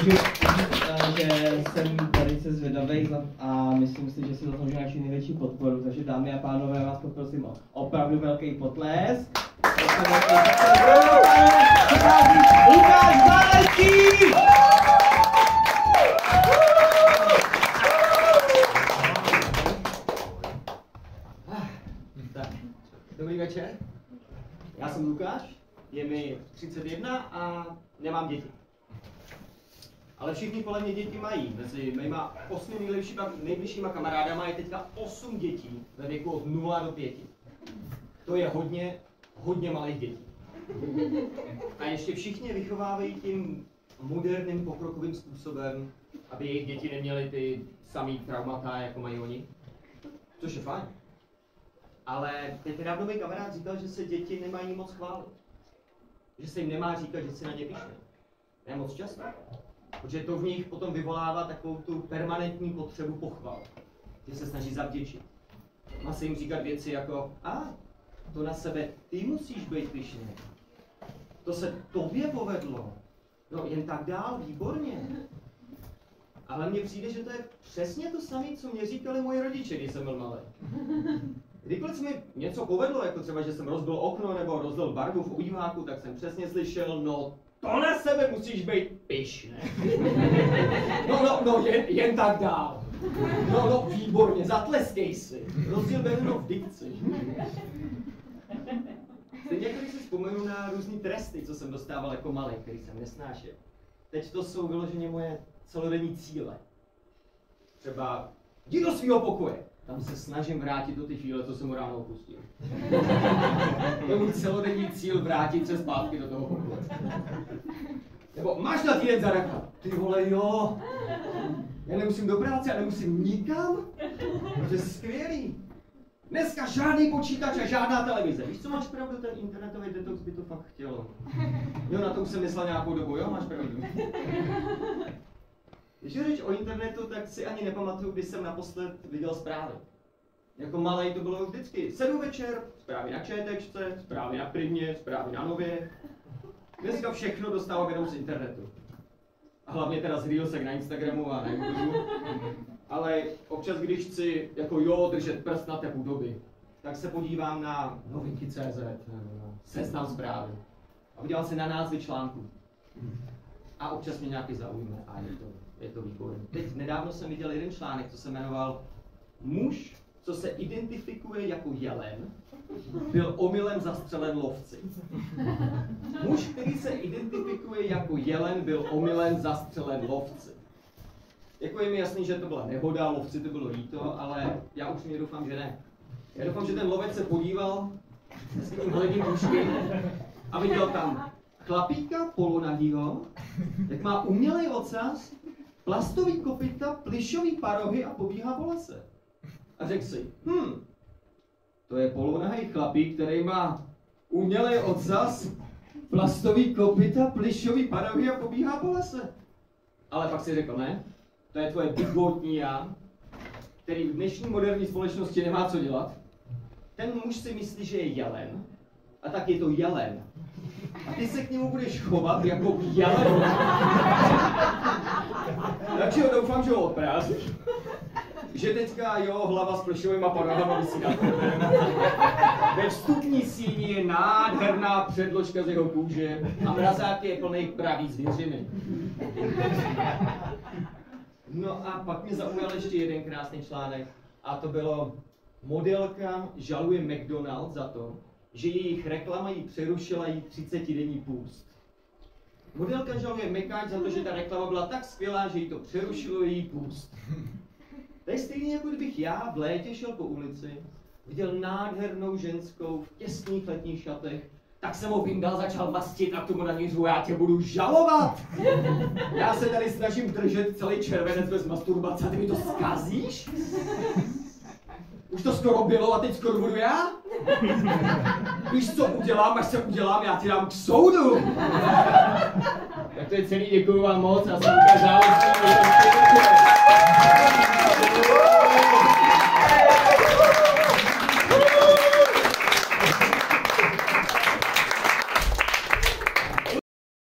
můžu, že jsem tady se zvědavej a myslím si, že si zaslouží naši největší podporu, takže dámy a pánové, vás poprosím o opravdu velký potlesk. Lukáš Válečný! Dobrý večer, já jsem Lukáš, je mi 31 a nemám děti. Ale všichni kolem mě děti mají. Mezi mýma 8 nejbližšíma kamarádama je teďka 8 dětí ve věku od 0 do 5. To je hodně malých dětí. A ještě všichni vychovávají tím moderním pokrokovým způsobem, aby jejich děti neměly ty samý traumata, jako mají oni. Což je fajn. Ale teď nedávno mi kamarád říkal, že se děti nemají moc chválit. Že se jim nemá říkat, že si na ně pišne. Ne moc často. Protože to v nich potom vyvolává takovou tu permanentní potřebu pochval. Že se snaží zavděčit. Má se jim říkat věci jako to na sebe ty musíš být pyšný. To se tobě povedlo. No jen tak dál, výborně. Ale mně přijde, že to je přesně to samé, co mě říkali moji rodiče, když jsem byl malý. Kdykoliv se mi něco povedlo, jako třeba, že jsem rozbil okno nebo rozlil barvu v obýváku, tak jsem přesně slyšel, no to na sebe musíš být pyšný. No, jen tak dál. No, výborně, zatleskej si. Rozdíl byl v dikci. Stejně jako když si vzpomenu na různý tresty, co jsem dostával jako malý, který jsem nesnášel. Teď to jsou vyloženě moje celodenní cíle. Třeba jdi do svého pokoje. Tam se snažím vrátit do ty chvíle, co jsem mu ráno opustil. To je můj celodenní cíl vrátit se zpátky do toho pokoje. Nebo máš na týden zaraka. Ty vole, jo. Já nemusím do práce, já nemusím nikam. To je skvělý. Dneska žádný počítač a žádná televize. Víš, co máš pravdu, ten internetový detox by to fakt chtělo. Jo, na to už jsem myslel nějakou dobu, jo, máš pravdu. Když je řeč o internetu, tak si ani nepamatuju, když jsem naposled viděl zprávy. Jako malej to bylo vždycky. 7 večer, zprávy na ČTčce, zprávy na Primě, zprávy na Nově. Dneska všechno dostávám jenom z internetu. A hlavně teda z Reelsek na Instagramu a na YouTube. Ale občas, když chci jako držet prst na té doby, tak se podívám na novinky.cz, Seznam zprávy. A podívám se na názvy článků. A občas mě nějaký zaujme a je to výborné. Teď nedávno jsem viděl jeden článek, co se jmenoval Muž, co se identifikuje jako jelen, byl omylem zastřelen lovci. Muž, který se identifikuje jako jelen, byl omylem zastřelen lovci. Jako je mi jasný, že to byla nehoda, lovci to bylo líto, ale já upřímně doufám, že ne. Já doufám, že ten lovec se podíval s tím hledím mužkem a viděl tam chlapíka polonahýho, jak má umělej ocas, plastový kopyta, plyšový parohy a pobíhá po lese. A řekl si, to je polonahý chlapík, který má umělej ocas, plastový kopyta, plyšový parohy a pobíhá po lese. Ale pak si řekl, ne, to je tvoje bigotní já, který v dnešní moderní společnosti nemá co dělat. Ten muž si myslí, že je jelen, a tak je to jelen. A ty se k němu budeš chovat jako jelen. Takže doufám, že ho odprázíš. Že teďka hlava s plešovýma parohama visí nad tebem. Ve vstupní síni je nádherná předložka z jeho kůže a mrazák je plný pravý zvěřiny. No a pak mě zaujal ještě jeden krásný článek a to bylo modelka žaluje McDonald's za to, že jejich reklama jí přerušila jí 30denní půst. Modelka žaluje Mekáč za to, že ta reklama byla tak skvělá, že jí to přerušilo její půst. To je stejně jako kdybych já v létě šel po ulici, viděl nádhernou ženskou v těsných letních šatech, tak jsem ho vyndal, začal mastit a tomu na ní řvu, já tě budu žalovat! Já se tady snažím držet celý červenec bez masturbace a ty mi to zkazíš? Už to skoro bylo a teď skoro budu já? Víš, co udělám, až se udělám, já ti dám k soudu! Tak to je celý, děkuju vám moc a jsem ukázal,